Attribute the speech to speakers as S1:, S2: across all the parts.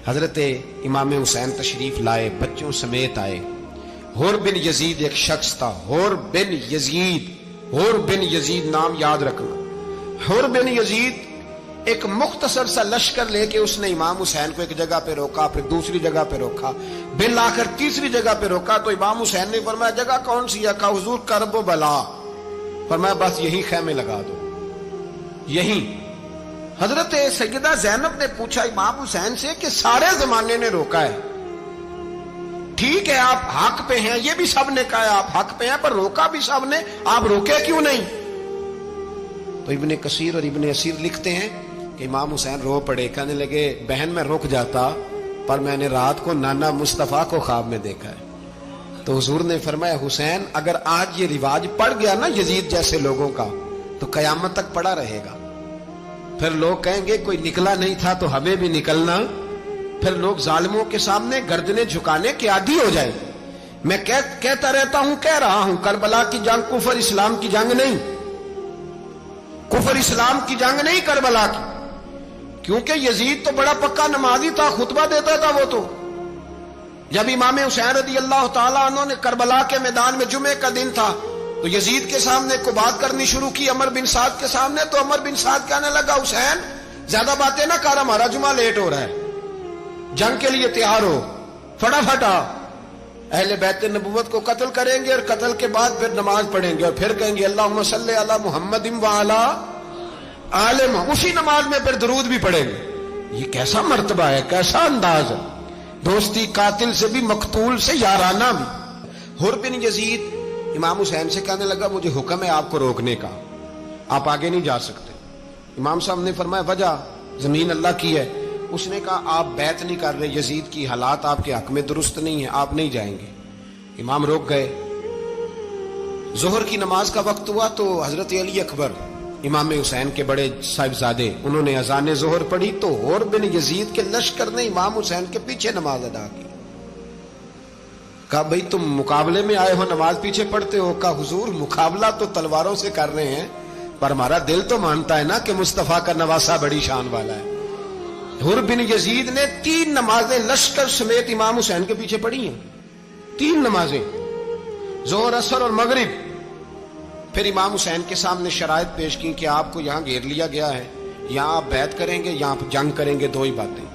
S1: حضرت امام حسین تشریف لائے، بچوں سمیت آئے۔ حور بن یزید ایک شخص تھا، حور بن یزید، حور بن یزید نام یاد رکھنا۔ حور بن یزید ایک مختصر سا لشکر لے کے اس نے امام حسین کو ایک جگہ پہ روکا، پھر دوسری جگہ پہ روکا، بالآخر تیسری جگہ پہ روکا تو امام حسین نے فرمایا جگہ کون سی ہے؟ کہا حضور کرب و بلا۔ فرمایا بس یہی خیمے لگا دو، یہی۔ حضرت سیدہ زینب نے پوچھا امام حسین سے کہ سارے زمانے نے روکا ہے، ٹھیک ہے آپ حق پہ ہیں، یہ بھی سب نے کہا ہے آپ حق پہ ہیں، پر روکا بھی سب نے، آپ روکے کیوں نہیں؟ تو ابن کثیر اور ابن اسیر لکھتے ہیں کہ امام حسین رو پڑے، کہنے لگے بہن میں رک جاتا پر میں نے رات کو نانا مصطفیٰ کو خواب میں دیکھا ہے۔ تو حضور نے فرمایا حسین اگر آج یہ رواج پڑ گیا نا یزید جیسے لوگوں کا تو قیامت تک پڑا رہے گا، پھر لوگ کہیں گے کوئی نکلا نہیں تھا تو ہمیں بھی نکلنا، پھر لوگ ظالموں کے سامنے گردنیں جھکانے کے عادی ہو جائیں۔ میں کہتا رہتا ہوں، کہہ رہا ہوں، کربلا کی جنگ کفر اسلام کی جنگ نہیں، کفر اسلام کی جنگ نہیں کربلا کی، کیونکہ یزید تو بڑا پکا نمازی تھا، خطبہ دیتا تھا وہ تو۔ جب امام حسین رضی اللہ تعالیٰ عنہ نے کربلا کے میدان میں جمعے کا دن تھا تو یزید کے سامنے کو بات کرنی شروع کی عمر بن سعد کے سامنے، تو عمر بن سعد کہنے لگا حسین زیادہ باتیں نہ کر، ہمارا جمعہ لیٹ ہو رہا ہے، جنگ کے لیے تیار ہو، فٹافٹ آ۔ اہل بیت نبوت کو قتل کریں گے اور قتل کے بعد پھر نماز پڑھیں گے اور پھر کہیں گے اللہم صلی علی محمد وعلی آل محمد، اسی نماز میں پھر درود بھی پڑھیں گے۔ یہ کیسا مرتبہ ہے، کیسا انداز ہے، دوستی قاتل سے بھی مقتول سے یارانہ بھی۔ حور بن یزید امام حسین سے کہنے لگا مجھے حکم ہے آپ کو روکنے کا، آپ آگے نہیں جا سکتے۔ امام صاحب نے فرمایا وجہ؟ زمین اللہ کی ہے۔ اس نے کہا آپ بیعت نہیں کر رہے، یزید کی حالات آپ کے حق میں درست نہیں ہیں، آپ نہیں جائیں گے۔ امام روک گئے۔ ظہر کی نماز کا وقت ہوا تو حضرت علی اکبر امام حسین کے بڑے صاحبزادے انہوں نے اذان ظہر پڑھی تو حور بن یزید کے لشکر نے امام حسین کے پیچھے نماز ادا کی۔ کہا بھئی تم مقابلے میں آئے ہو، نماز پیچھے پڑھتے ہو؟ کہا حضور مقابلہ تو تلواروں سے کر رہے ہیں پر ہمارا دل تو مانتا ہے نا کہ مصطفیٰ کا نواسہ بڑی شان والا ہے۔ حور بن یزید نے 3 نمازیں لشکر سمیت امام حسین کے پیچھے پڑھی ہیں، 3 نمازیں، ظہر اثر اور مغرب۔ پھر امام حسین کے سامنے شرائط پیش کی کہ آپ کو یہاں گھیر لیا گیا ہے، یہاں آپ بیعت کریں گے، یہاں جنگ کریں گے، 2 ہی باتیں۔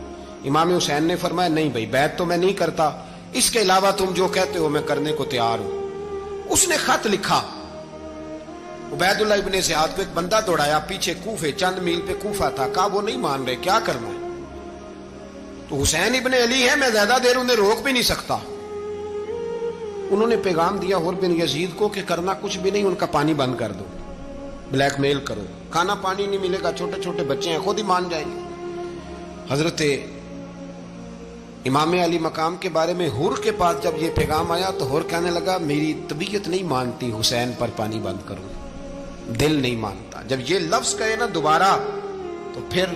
S1: امام حسین نے فرمایا نہیں بھائی بیعت تو میں نہیں کرتا، اس کے علاوہ تم جو کہتے ہو میں کرنے کو تیار ہوں۔ اس نے خط لکھا، عبید اللہ ابن زیاد کو ایک بندہ دوڑایا پیچھے، کوفے چند میل پہ کوفہ تھا، کہا وہ نہیں مان رہے، کیا کرنا ہے؟ تو حسین ابن علی ہے، میں زیادہ دیر انہیں روک بھی نہیں سکتا۔ انہوں نے پیغام دیا حور بن یزید کو کہ کرنا کچھ بھی نہیں، ان کا پانی بند کر دو، بلیک میل کرو، کھانا پانی نہیں ملے گا، چھوٹے چھوٹے بچے ہیں، خود ہی مان جائیں گے۔ حضرت امام علی مقام کے بارے میں حور کے پاس جب یہ پیغام آیا تو حور کہنے لگا میری طبیعت نہیں مانتی حسین پر پانی بند کروں، دل نہیں مانتا۔ جب یہ لفظ کہے نا دوبارہ تو پھر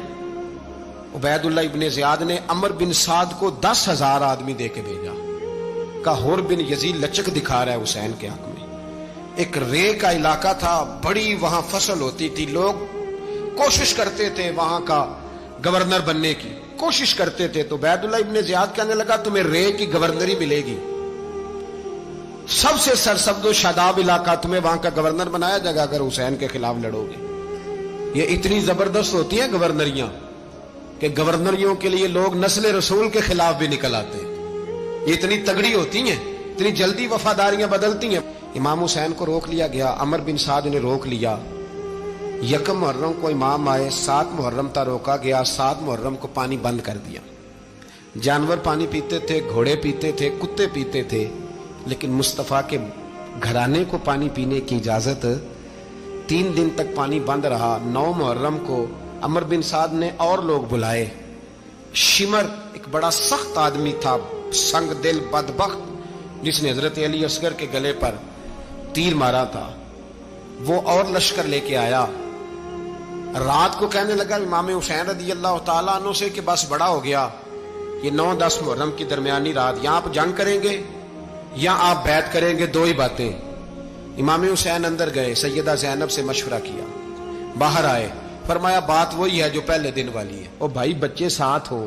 S1: عبید اللہ ابن زیاد نے عمر بن سعد کو 10,000 آدمی دے کے بھیجا، کہا حور بن یزید لچک دکھا رہا ہے حسین کے حق میں۔ ایک رے کا علاقہ تھا، بڑی وہاں فصل ہوتی تھی، لوگ کوشش کرتے تھے وہاں کا گورنر بننے کی، کوشش کرتے تھے۔ تو عبید اللہ ابن زیاد کہنے لگا تمہیں رے کی گورنری ملے گی، سب سے سرسبز و شاداب علاقہ، تمہیں وہاں کا گورنر بنایا جائے گا اگر حسین کے خلاف لڑو گے۔ یہ اتنی زبردست ہوتی ہیں گورنریاں کہ گورنریوں کے لیے لوگ نسل رسول کے خلاف بھی نکل آتے ہیں، یہ اتنی تگڑی ہوتی ہیں، اتنی جلدی وفاداریاں بدلتی ہیں۔ امام حسین کو روک لیا گیا، عمر بن سعد نے روک لیا۔ 1 محرم کو امام آئے، 7 محرم تا روکا گیا، 7 محرم کو پانی بند کر دیا۔ جانور پانی پیتے تھے، گھوڑے پیتے تھے، کتے پیتے تھے، لیکن مصطفیٰ کے گھرانے کو پانی پینے کی اجازت، 3 دن تک پانی بند رہا۔ 9 محرم کو عمر بن سعد نے اور لوگ بلائے۔ شمر ایک بڑا سخت آدمی تھا، سنگ دل بدبخت، جس نے حضرت علی اصغر کے گلے پر تیر مارا تھا، وہ اور لشکر لے کے آیا۔ رات کو کہنے لگا امام حسین رضی اللہ تعالیٰ عنہ سے کہ بس بڑا ہو گیا، یہ 9-10 محرم کی درمیانی رات، یا آپ جنگ کریں گے یا آپ بیعت کریں گے، 2 ہی باتیں۔ امام حسین اندر گئے، سیدہ زینب سے مشورہ کیا، باہر آئے، فرمایا بات وہی ہے جو پہلے دن والی ہے۔ او بھائی بچے ساتھ ہو،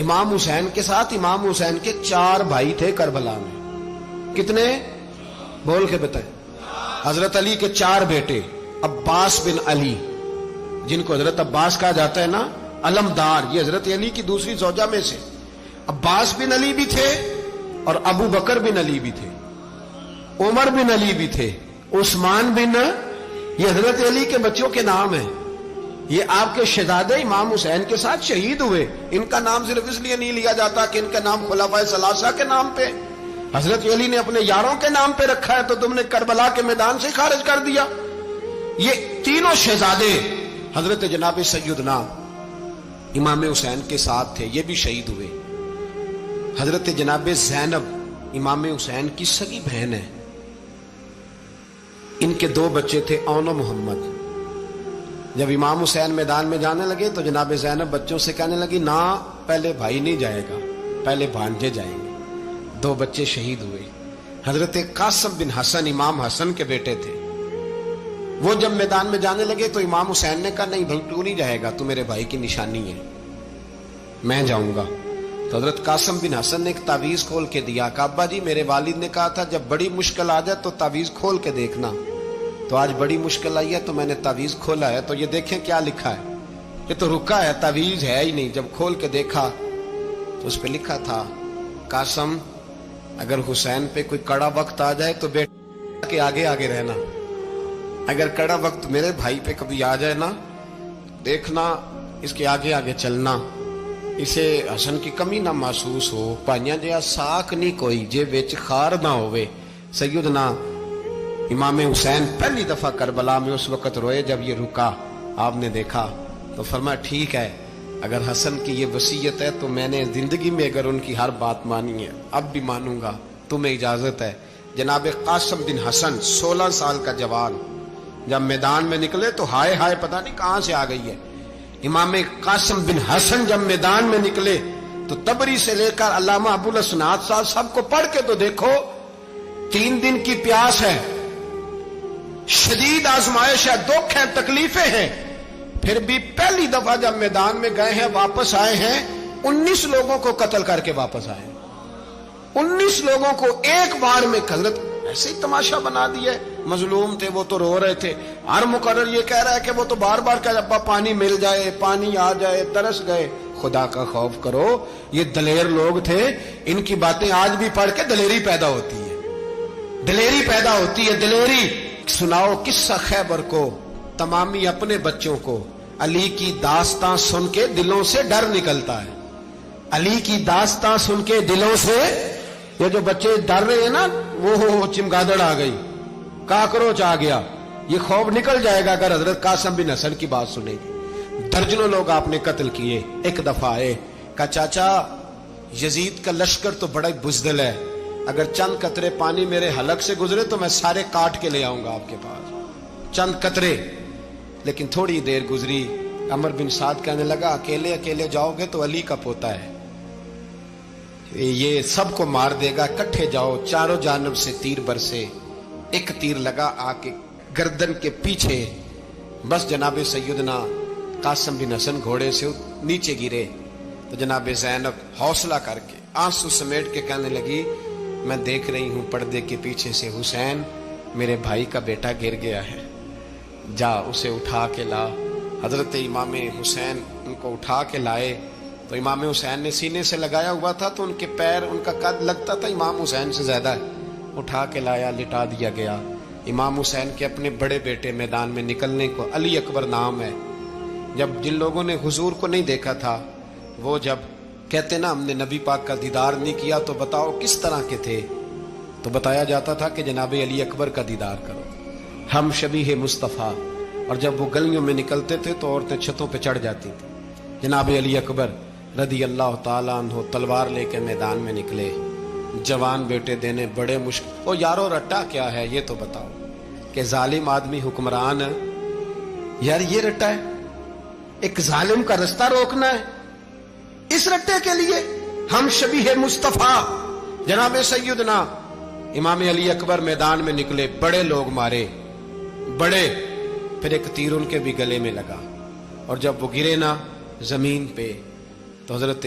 S1: امام حسین کے ساتھ امام حسین کے 4 بھائی تھے کربلا میں. کتنے؟ بول کے بتائیں. حضرت علی کے 4 بیٹے، عباس بن علی، جن کو حضرت عباس کہا جاتا ہے نا، علمدار، یہ حضرت علی کی دوسری زوجہ میں سے. عباس بن علی بھی تھے اور ابو بکر بن علی بھی تھے، عمر بن علی بھی تھے، عثمان بن، یہ حضرت علی کے بچوں کے نام ہیں. یہ آپ کے شہزادے امام حسین کے ساتھ شہید ہوئے. ان کا نام صرف اس لیے نہیں لیا جاتا کہ ان کا نام خلفائے ثلاثہ کے نام پہ، حضرت علی نے اپنے یاروں کے نام پہ رکھا ہے تو تم نے کربلا کے میدان سے خارج کر دیا. یہ تینوں شہزادے حضرت جناب سیدنا امام حسین کے ساتھ تھے، یہ بھی شہید ہوئے. حضرت جناب زینب امام حسین کی سگی بہن ہے. ان کے 2 بچے تھے، اون و محمد. جب امام حسین میدان میں جانے لگے تو جناب زینب بچوں سے کہنے لگی، نہ پہلے بھائی نہیں جائے گا، پہلے بھانجے جائیں گے. 2 بچے شہید ہوئے. حضرت قاسم بن حسن امام حسن کے بیٹے تھے. وہ جب میدان میں جانے لگے تو امام حسین نے کہا، نہیں بھائی تو نہیں جائے گا، تو میرے بھائی کی نشانی ہے، میں جاؤں گا. تو حضرت قاسم بن حسن نے ایک تعویذ کھول کے دیا کہ ابا جی میرے والد نے کہا تھا جب بڑی مشکل آ جائے تو تعویذ کھول کے دیکھنا. تو آج بڑی مشکل آئی ہے تو میں نے تعویذ کھولا ہے، تو یہ دیکھیں کیا لکھا ہے. یہ تو رکا ہے، تعویذ ہے ہی نہیں. جب کھول کے دیکھا تو اس پہ لکھا تھا، قاسم اگر حسین پہ کوئی کڑا وقت آ جائے تو بیٹے کے آگے آگے رہنا، اگر کڑا وقت میرے بھائی پہ کبھی آ جائے نا، دیکھنا اس کے آگے آگے چلنا، اسے حسن کی کمی نہ محسوس ہو. پائیاں جہاں ساکھ نہیں کوئی جے وچ خار نہ ہوئے. سیدنا امام حسین پہلی دفعہ کربلا میں اس وقت روئے جب یہ رکا. آپ نے دیکھا تو فرمایا ٹھیک ہے، اگر حسن کی یہ وصیت ہے تو میں نے زندگی میں اگر ان کی ہر بات مانی ہے اب بھی مانوں گا، تمہیں اجازت ہے. جناب قاسم بن حسن 16 سال کا جوان جب میدان میں نکلے تو ہائے ہائے پتہ نہیں کہاں سے آ گئی ہے. امام قاسم بن حسن جب میدان میں نکلے تو تبری سے لے کر علامہ ابو الاسناد صاحب سب کو پڑھ کے تو دیکھو. 3 دن کی پیاس ہے، شدید آزمائش ہے، دکھ ہے، تکلیفیں ہیں، پھر بھی پہلی دفعہ جب میدان میں گئے ہیں واپس آئے ہیں 19 لوگوں کو قتل کر کے واپس آئے. 19 لوگوں کو ایک بار میں حضرت ایسے ہی تماشا بنا دیا. مظلوم تھے وہ تو رو رہے تھے. ہر مقرر یہ کہہ رہا ہے کہ وہ تو بار بار کہ ابا پانی مل جائے، پانی آ جائے، ترس گئے. خدا کا خوف کرو، یہ دلیر لوگ تھے. ان کی باتیں آج بھی پڑھ کے دلیری پیدا ہوتی ہے، دلیری پیدا ہوتی ہے، دلیری. سناؤ قصہ خیبر کو تمامی اپنے بچوں کو. علی کی داستان سن کے دلوں سے ڈر نکلتا ہے. علی کی داستان سن کے دلوں سے یہ جو بچے ڈر رہے ہیں نا، وہ چمگادڑ آ گئی، کاکروچ آ گیا، یہ خوف نکل جائے گا اگر حضرت قاسم بن حسن کی بات سنے گی. درجنوں لوگ آپ نے قتل کیے. ایک دفعہ آئے کہا چاچا یزید کا لشکر تو بڑا بزدل ہے، اگر چند قطرے پانی میرے حلق سے گزرے تو میں سارے کاٹ کے لے آؤں گا آپ کے پاس، چند قطرے. لیکن تھوڑی دیر گزری، عمر بن سعد کہنے لگا اکیلے اکیلے جاؤ گے تو علی کا پوتا ہے، یہ سب کو مار دے گا، کٹھے جاؤ. چاروں جانب سے تیر برسے. ایک تیر لگا آ کے گردن کے پیچھے، بس جناب سیدنا قاسم بن حسن گھوڑے سے نیچے گرے. تو جناب زینب حوصلہ کر کے آنسو سمیٹ کے کہنے لگی میں دیکھ رہی ہوں پردے کے پیچھے سے حسین میرے بھائی کا بیٹا گر گیا ہے، جا اسے اٹھا کے لا. حضرت امام حسین ان کو اٹھا کے لائے تو امام حسین نے سینے سے لگایا ہوا تھا تو ان کے پیر، ان کا قد لگتا تھا امام حسین سے زیادہ. اٹھا کے لایا، لٹا دیا گیا. امام حسین کے اپنے بڑے بیٹے میدان میں نکلنے کو، علی اکبر نام ہے، جب جن لوگوں نے حضور کو نہیں دیکھا تھا وہ جب کہتے نا ہم نے نبی پاک کا دیدار نہیں کیا تو بتاؤ کس طرح کے تھے، تو بتایا جاتا تھا کہ جناب علی اکبر کا دیدار کرو، ہم شبیہ مصطفیٰ. اور جب وہ گلیوں میں نکلتے تھے تو عورتیں چھتوں پہ چڑھ جاتی تھی. جناب علی اکبر رضی اللہ تعالیٰ عنہ تلوار لے کے میدان میں نکلے، جوان بیٹے دینے بڑے مشکل. او یارو رٹا کیا ہے یہ تو بتاؤ، کہ ظالم آدمی حکمران ہے یار، یہ رٹا ہے، ایک ظالم کا رستہ روکنا ہے. اس رٹے کے لیے ہم شبیہ مصطفیٰ جناب سیدنا امام علی اکبر میدان میں نکلے، بڑے لوگ مارے، بڑے. پھر ایک تیر ان کے بھی گلے میں لگا اور جب وہ گرے نا زمین پہ تو حضرت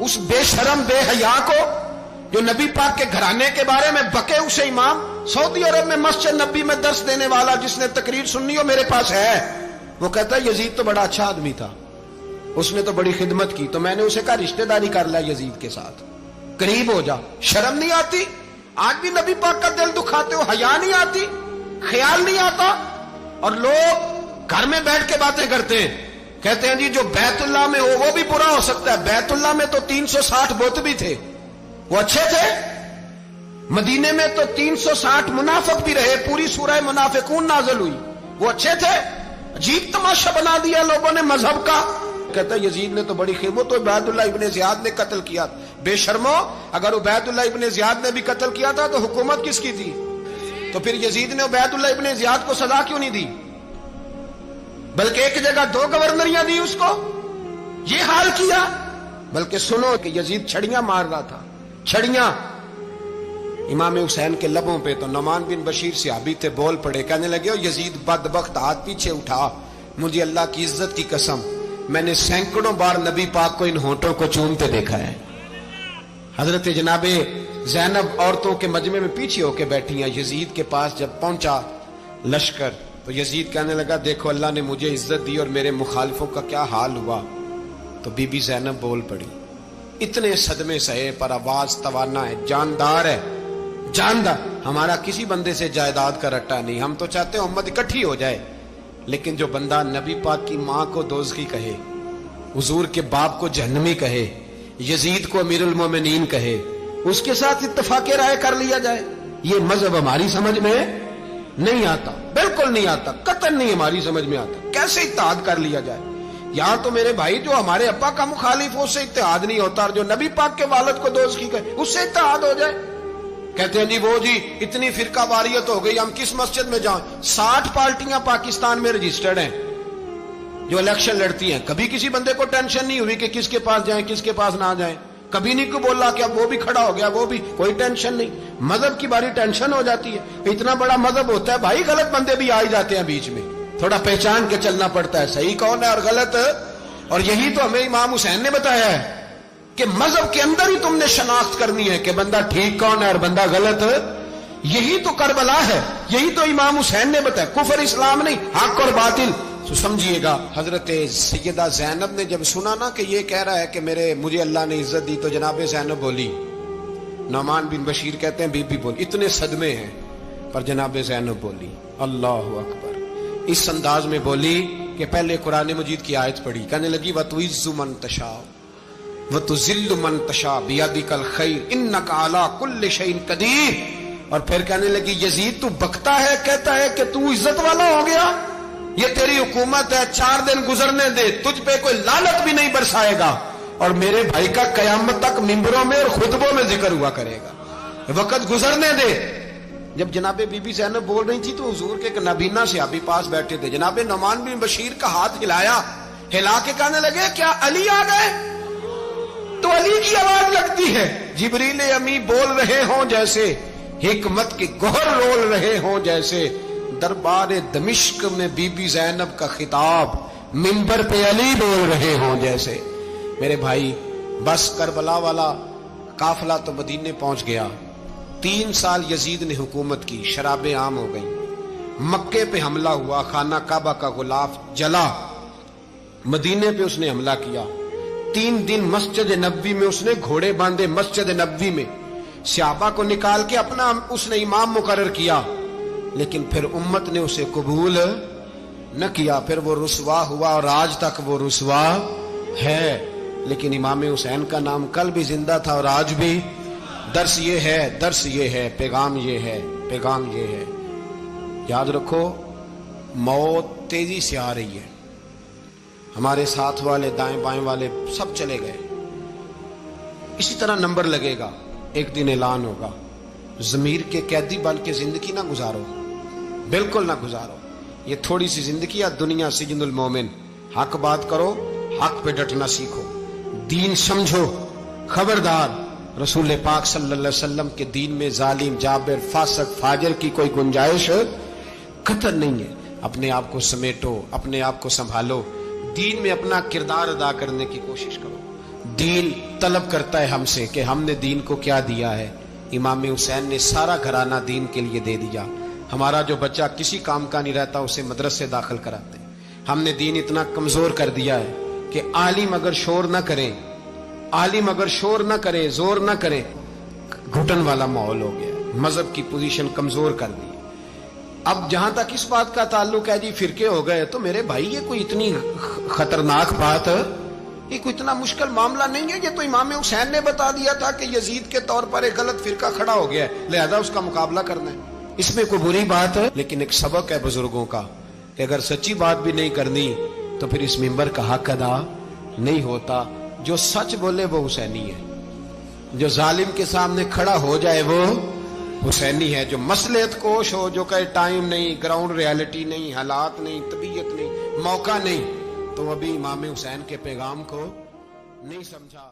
S1: اس بے شرم بے حیا کو جو نبی پاک کے گھرانے کے بارے میں بکے، اسے امام سعودی عرب میں مسجد نبی میں درس دینے والا جس نے تقریر سننی ہو میرے پاس ہے، وہ کہتا ہے یزید تو بڑا اچھا آدمی تھا، اس نے تو بڑی خدمت کی، تو میں نے اسے کہا رشتہ داری کر لیا یزید کے ساتھ، قریب ہو جا۔ شرم نہیں آتی؟ آج بھی نبی پاک کا دل دکھاتے ہو، حیا نہیں آتی، خیال نہیں آتا؟ اور لوگ گھر میں بیٹھ کے باتیں کرتے ہیں، کہتے ہیں جی جو بیت اللہ میں ہو وہ بھی برا ہو سکتا ہے۔ بیت اللہ میں تو 360 بت بھی تھے، وہ اچھے تھے۔ مدینے میں تو 360 منافق بھی رہے، پوری سورہ منافقون نازل ہوئی، وہ اچھے تھے۔ عجیب تماشا بنا دیا لوگوں نے مذہب کا۔ کہتا ہے یزید نے تو بڑی خدمت، تو عبید اللہ ابن زیاد نے قتل کیا۔ بے شرمو، اگر عبید اللہ ابن زیاد نے بھی قتل کیا تھا تو حکومت کس کی تھی؟ تو پھر یزید نے عبید اللہ ابن زیاد کو سزا کیوں نہیں دی؟ بلکہ ایک جگہ 2 گورنریاں دی اس کو، یہ حال کیا۔ بلکہ سنو کہ یزید چھڑیاں مار رہا تھا، چھڑیاں امام حسین کے لبوں پہ۔ تو نعمان بن بشیر صحابی تھے، بول پڑے، کہنے لگے یزید بدبخت، ہاتھ پیچھے اٹھا، مجھے اللہ کی عزت کی قسم میں نے سینکڑوں بار نبی پاک کو ان ہونٹوں کو چومتے دیکھا ہے۔ حضرت جناب زینب عورتوں کے مجمع میں پیچھے ہو کے بیٹھی ہیں۔ یزید کے پاس جب پہنچا لشکر تو یزید کہنے لگا دیکھو اللہ نے مجھے عزت دی اور میرے مخالفوں کا کیا حال ہوا۔ تو بی بی زینب بول پڑی، اتنے صدمے سہے پر آواز توانا ہے، جاندار ہے، جاندار۔ ہمارا کسی بندے سے جائیداد کا رٹا نہیں، ہم تو چاہتے ہیں امت اکٹھی ہو جائے، لیکن جو بندہ نبی پاک کی ماں کو دوزخی کہے، حضور کے باپ کو جہنمی کہے، یزید کو امیر المومنین کہے، اس کے ساتھ اتفاق رائے کر لیا جائے، یہ مذہب ہماری سمجھ میں نہیں آتا، بالکل نہیں آتا، قطعاً نہیں ہماری سمجھ میں آتا۔ کیسے اتحاد کر لیا جائے؟ یہاں تو میرے بھائی جو ہمارے ابا کا مخالف ہو اس سے اتحاد نہیں ہوتا، اور جو نبی پاک کے والد کو دوزخی کہے اس سے اتحاد ہو جائے۔ کہتے ہیں جی وہ جی اتنی فرقہ واریت ہو گئی، ہم کس مسجد میں جائیں؟ 60 پارٹیاں پاکستان میں رجسٹرڈ ہیں جو الیکشن لڑتی ہیں، کبھی کسی بندے کو ٹینشن نہیں ہوئی کہ کس کے پاس جائیں کس کے پاس نہ جائیں، کبھی نہیں کو بولا کہ اب وہ بھی کھڑا ہو گیا، وہ بھی، کوئی ٹینشن نہیں۔ مذہب کی باری ٹینشن ہو جاتی ہے، اتنا بڑا مذہب ہوتا ہے بھائی، غلط بندے بھی آ جاتے ہیں بیچ میں، تھوڑا پہچان کے چلنا پڑتا ہے صحیح کون ہے اور غلط۔ اور یہی تو ہمیں امام حسین نے بتایا ہے کہ مذہب کے اندر ہی تم نے شناخت کرنی ہے کہ بندہ ٹھیک کون ہے اور بندہ غلط۔ یہی تو کربلا ہے، یہی تو امام حسین نے بتایا، کفر اسلام نہیں، حق اور باطل۔ تو سمجھیے گا حضرت سیدہ زینب نے جب سنا نا کہ یہ کہہ رہا ہے کہ مجھے اللہ نے عزت دی، تو جناب زینب بولی، نعمان بن بشیر کہتے ہیں بی بی بولی، اتنے صدمے ہیں پر جناب زینب بولی اللہ اکبر، اس انداز میں بولی کہ پہلے قرآن مجید کی آیت پڑھی، کہنے لگی وَتُعِزُّ مَن تَشَاءُ وَتُذِلُّ مَن تَشَاءُ بِيَدِكَ الْخَيْرُ إِنَّكَ عَلَىٰ كُلِّ شَيْءٍ قَدِيرٌ۔ اور پھر کہنے لگی یزید تو بکتا ہے، کہتا ہے کہ تو عزت والا ہو گیا، یہ تیری حکومت ہے، 4 دن گزرنے دے، تجھ پہ کوئی لعنت بھی نہیں برسائے گا، اور میرے بھائی کا قیامت تک ممبروں میں اور خطبوں میں ذکر ہوا کرے گا، وقت گزرنے دے۔ جب جناب بی بی زینب بول رہی تھی تو حضور کے ایک نابینا صحابی پاس بیٹھے تھے، جناب نعمان بن بشیر کا ہاتھ ہلایا، ہلا کے کہنے لگے کیا علی آ گئے؟ تو علی کی آواز لگتی ہے، جبریل امی بول رہے ہوں جیسے، حکمت کے گوہر رول رہے ہوں جیسے، دربار دمشق میں بی بی زینب کا خطاب، منبر پہ علی بول رہے ہوں جیسے۔ میرے بھائی بس کربلا والا قافلہ تو مدینے پہنچ گیا، 3 سال یزید نے حکومت کی، شرابیں عام ہو گئی، مکے پہ حملہ ہوا، خانہ کعبہ کا غلاف جلا، مدینے پہ اس نے حملہ کیا، 3 دن مسجد نبوی میں اس نے گھوڑے باندھے، مسجد نبوی میں صحابہ کو نکال کے اپنا اس نے امام مقرر کیا، لیکن پھر امت نے اسے قبول نہ کیا، پھر وہ رسوا ہوا اور آج تک وہ رسوا ہے۔ لیکن امام حسین کا نام کل بھی زندہ تھا اور آج بھی۔ درس یہ ہے، پیغام یہ ہے، پیغام یہ ہے، یاد رکھو موت تیزی سے آ رہی ہے، ہمارے ساتھ والے دائیں بائیں والے سب چلے گئے، اسی طرح نمبر لگے گا، ایک دن اعلان ہوگا۔ ضمیر کے قیدی بن کے زندگی نہ گزارو، بالکل نہ گزارو، یہ تھوڑی سی زندگی ہے، دنیا سجن المومن۔ حق بات کرو، حق پہ ڈٹنا سیکھو، دین سمجھو، خبردار رسول پاک صلی اللہ علیہ وسلم کے دین میں ظالم، جابر، فاسق، فاجر کی کوئی گنجائش قطع نہیں ہے۔ اپنے آپ کو سمیٹو، اپنے آپ کو سنبھالو، دین میں اپنا کردار ادا کرنے کی کوشش کرو۔ دین طلب کرتا ہے ہم سے کہ ہم نے دین کو کیا دیا ہے. امام حسین نے سارا گھرانہ دین کے لیے دے دیا. ہمارا جو بچہ کسی کام کا نہیں رہتا اسے مدرسے داخل کراتے ہیں. ہم نے دین اتنا کمزور کر دیا ہے کہ عالم اگر شور نہ کرے، عالم اگر شور نہ کرے، زور نہ کرے، گھٹن والا ماحول ہو گیا. مذہب کی پوزیشن کمزور کر دی. اب جہاں تک اس بات کا تعلق ہے جی فرقے ہو گئے، تو میرے بھائی یہ کوئی اتنی خطرناک بات ہے، یہ کوئی اتنا مشکل معاملہ نہیں ہے. یہ تو امام حسین نے بتا دیا تھا کہ یزید کے طور پر ایک غلط فرقہ کھڑا ہو گیا ہے، لہذا اس کا مقابلہ کرنا ہے. اس میں کوئی بری بات ہے؟ لیکن ایک سبق ہے بزرگوں کا کہ اگر سچی بات بھی نہیں کرنی تو پھر اس منبر کا حق ادا نہیں ہوتا. جو سچ بولے وہ حسینی ہے، جو ظالم کے سامنے کھڑا ہو جائے وہ حسینی ہے. جو مصلحت کوش ہو، جو کہے ٹائم نہیں، گراؤنڈ ریالٹی نہیں، حالات نہیں، طبیعت نہیں، موقع نہیں، تو ابھی امام حسین کے پیغام کو نہیں سمجھا.